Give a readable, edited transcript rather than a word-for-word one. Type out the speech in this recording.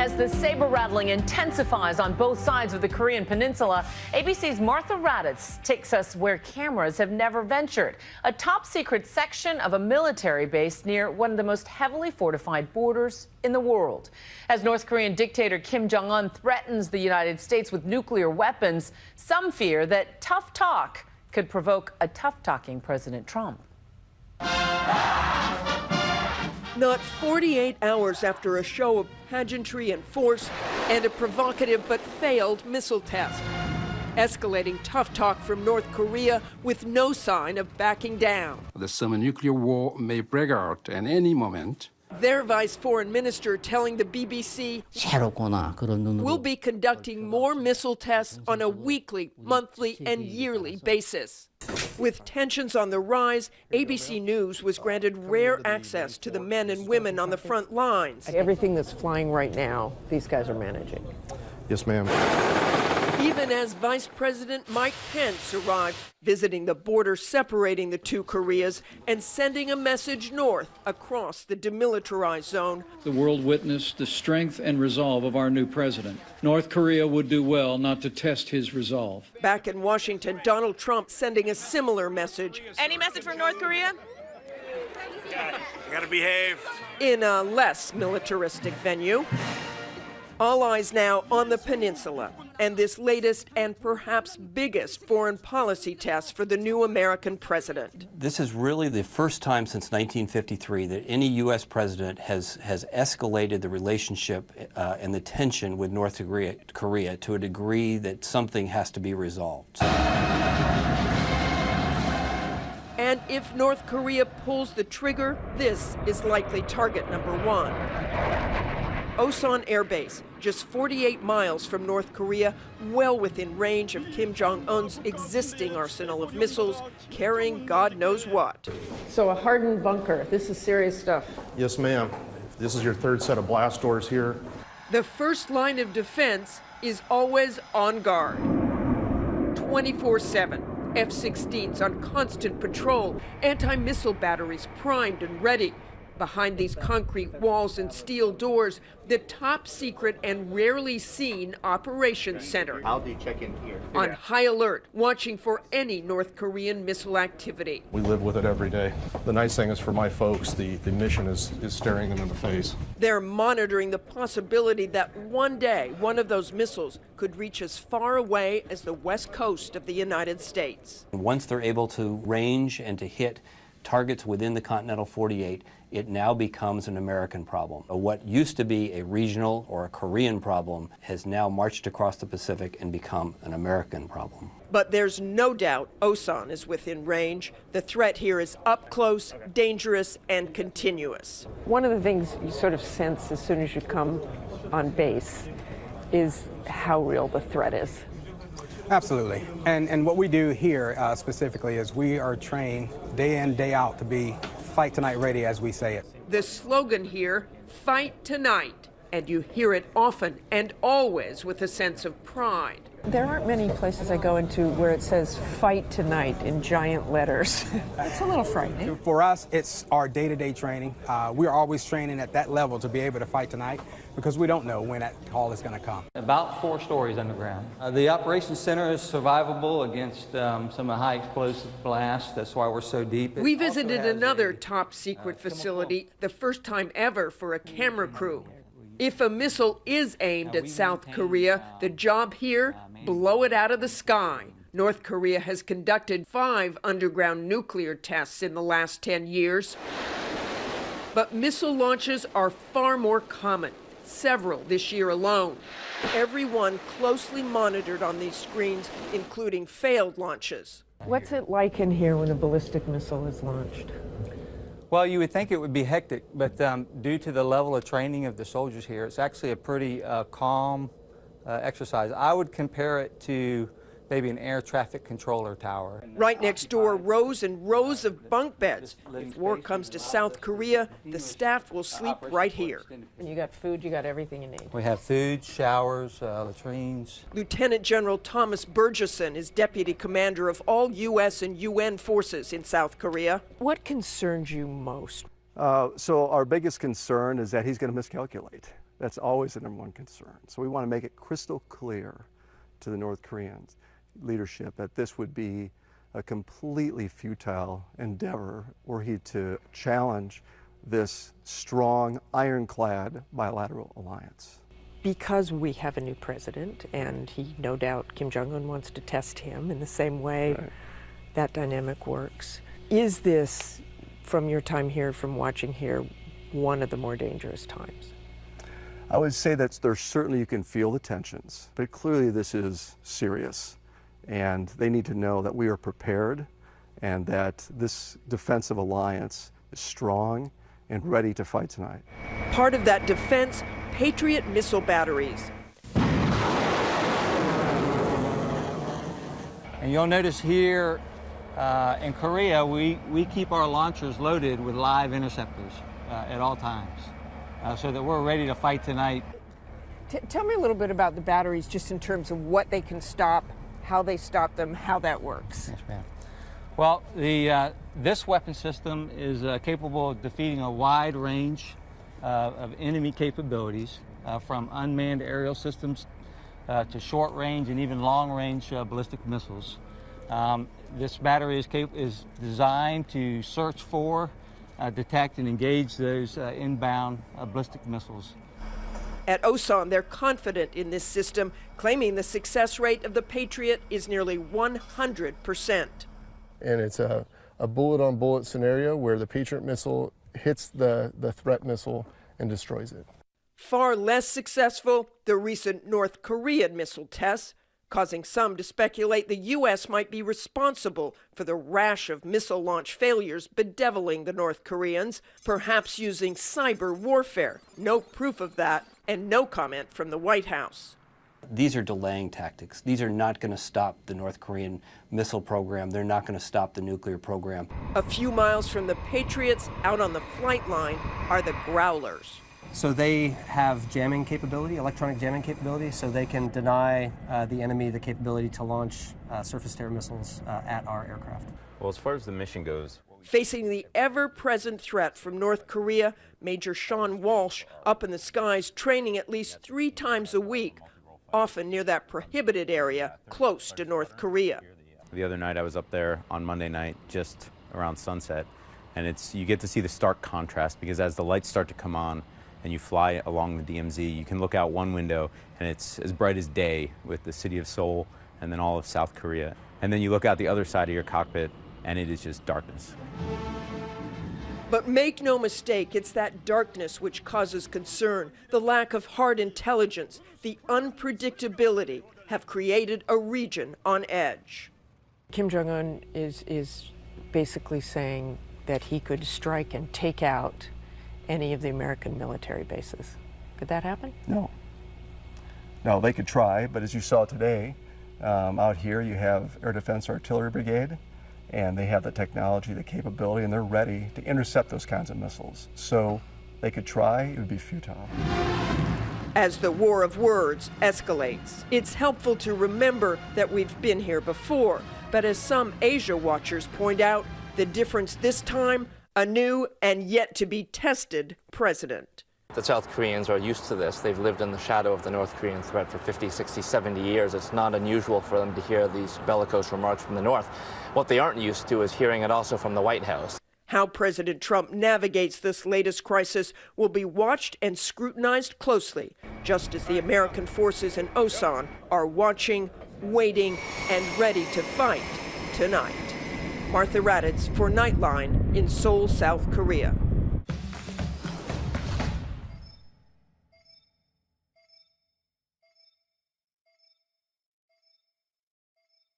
As the saber rattling intensifies on both sides of the Korean peninsula, ABC's Martha Raddatz takes us where cameras have never ventured, a top secret section of a military base near one of the most heavily fortified borders in the world. As North Korean dictator Kim Jong-un threatens the United States with nuclear weapons, some fear that tough talk could provoke a tough-talking President Trump. Not 48 hours after a show of pageantry and force and a provocative but failed missile test. Escalating tough talk from North Korea with no sign of backing down. The thermonuclear war may break out at any moment. Their vice foreign minister telling the BBC we'll be conducting more missile tests on a weekly, monthly, and yearly basis. With tensions on the rise, ABC News was granted rare access to the men and women on the front lines. Everything that's flying right now, these guys are managing. Yes, ma'am. Even as Vice President Mike Pence arrived, visiting the border separating the two Koreas and sending a message north across the demilitarized zone. The world witnessed the strength and resolve of our new president. North Korea would do well not to test his resolve. Back in Washington, Donald Trump sending a similar message. Any message from North Korea? You gotta behave. In a less militaristic venue. All eyes now on the peninsula and this latest and perhaps biggest foreign policy test for the new American president. This is really the first time since 1953 that any U.S. president has escalated the relationship and the tension with North Korea to a degree that something has to be resolved. And if North Korea pulls the trigger, this is likely target number one. Osan Air Base, just 48 miles from North Korea, well within range of Kim Jong-un's existing arsenal of missiles, carrying God knows what. So a hardened bunker, this is serious stuff. Yes, ma'am. This is your third set of blast doors here. The first line of defense is always on guard, 24/7. F-16s on constant patrol, anti-missile batteries primed and ready. Behind these concrete walls and steel doors, the top secret and rarely seen operations center. I'll do check-in here. On high alert, watching for any North Korean missile activity. We live with it every day. The nice thing is for my folks, the mission is staring them in the face. They're monitoring the possibility that one day one of those missiles could reach as far away as the west coast of the United States. Once they're able to range and to hit targets within the continental 48, it now becomes an American problem. What used to be a regional or a Korean problem has now marched across the Pacific and become an American problem. But there's no doubt Osan is within range. The threat here is up close, dangerous, and continuous. One of the things you sort of sense as soon as you come on base is how real the threat is. Absolutely. And what we do here specifically is we are trained day in, day out to be fight tonight ready, as we say it. The slogan here, fight tonight. And you hear it often and always with a sense of pride. There aren't many places I go into where it says fight tonight in giant letters. It's a little frightening. For us, it's our day-to-day training. We're always training at that level to be able to fight tonight because we don't know when that call is going to come. About 4 stories underground. The operations center is survivable against some of the high explosive blasts. That's why we're so deep. We visited another top secret facility, the first time ever for a camera crew. If a missile is aimed at South Korea, the job here, blow it out of the sky. North Korea has conducted 5 underground nuclear tests in the last 10 years. But missile launches are far more common, several this year alone. Every one closely monitored on these screens, including failed launches. What's it like in here when a ballistic missile is launched? Well, you would think it would be hectic, but due to the level of training of the soldiers here, it's actually a pretty calm exercise. I would compare it to maybe an air traffic controller tower. Right next door, rows and rows of bunk beds. If war comes to South Korea, the staff will sleep right here. And you got food, you got everything you need. We have food, showers, latrines. Lieutenant General Thomas Burgesson is deputy commander of all U.S. and UN forces in South Korea. What concerns you most? So our biggest concern is that he's going to miscalculate. That's always the #1 concern. So we want to make it crystal clear to the North Korean leadership that this would be a completely futile endeavor were he to challenge this strong, ironclad bilateral alliance. Because we have a new president, and he, no doubt, Kim Jong-un wants to test him in the same way that dynamic works. Is this, from your time here, from watching here, one of the more dangerous times? I would say that there's certainly, you can feel the tensions, but clearly this is serious. And they need to know that we are prepared and that this defensive alliance is strong and ready to fight tonight. Part of that defense, Patriot missile batteries. And you'll notice here in Korea, we keep our launchers loaded with live interceptors at all times, so that we're ready to fight tonight. Tell me a little bit about the batteries, just in terms of what they can stop, how they stop them, how that works. Yes, ma'am. Well, this weapon system is capable of defeating a wide range of enemy capabilities, from unmanned aerial systems to short-range and even long-range ballistic missiles. This battery is designed to search for, detect, and engage those inbound ballistic missiles. At Osan, they're confident in this system, claiming the success rate of the Patriot is nearly 100%. And it's a bullet-on-bullet scenario where the Patriot missile hits the threat missile and destroys it. Far less successful, the recent North Korean missile tests, causing some to speculate the U.S. might be responsible for the rash of missile launch failures bedeviling the North Koreans, perhaps using cyber warfare. No proof of that, and no comment from the White House. These are delaying tactics. These are not going to stop the North Korean missile program. They're not going to stop the nuclear program. A few miles from the Patriots, out on the flight line, are the Growlers. So they have jamming capability, electronic jamming capability, so they can deny the enemy the capability to launch surface-to-air missiles at our aircraft. Well, as far as the mission goes, facing the ever-present threat from North Korea, Major Sean Walsh up in the skies training at least 3 times a week, often near that prohibited area close to North Korea. The other night I was up there on Monday night just around sunset, and you get to see the stark contrast, because as the lights start to come on and you fly along the DMZ, you can look out one window and it's as bright as day with the city of Seoul and then all of South Korea. And then you look out the other side of your cockpit and it is just darkness. But make no mistake, it's that darkness which causes concern. The lack of hard intelligence, the unpredictability have created a region on edge. Kim Jong-un is basically saying that he could strike and take out any of the American military bases. Could that happen? No. No, they could try, but as you saw today, out here you have Air Defense Artillery Brigade, and they have the technology, the capability, and they're ready to intercept those kinds of missiles. So they could try, it would be futile. As the war of words escalates, it's helpful to remember that we've been here before, but as some Asia watchers point out, the difference this time, a new and yet to be tested president. The South Koreans are used to this. They've lived in the shadow of the North Korean threat for 50, 60, 70 years. It's not unusual for them to hear these bellicose remarks from the North. What they aren't used to is hearing it also from the White House. How President Trump navigates this latest crisis will be watched and scrutinized closely, just as the American forces in Osan are watching, waiting, and ready to fight tonight. Martha Raddatz for Nightline in Seoul, South Korea.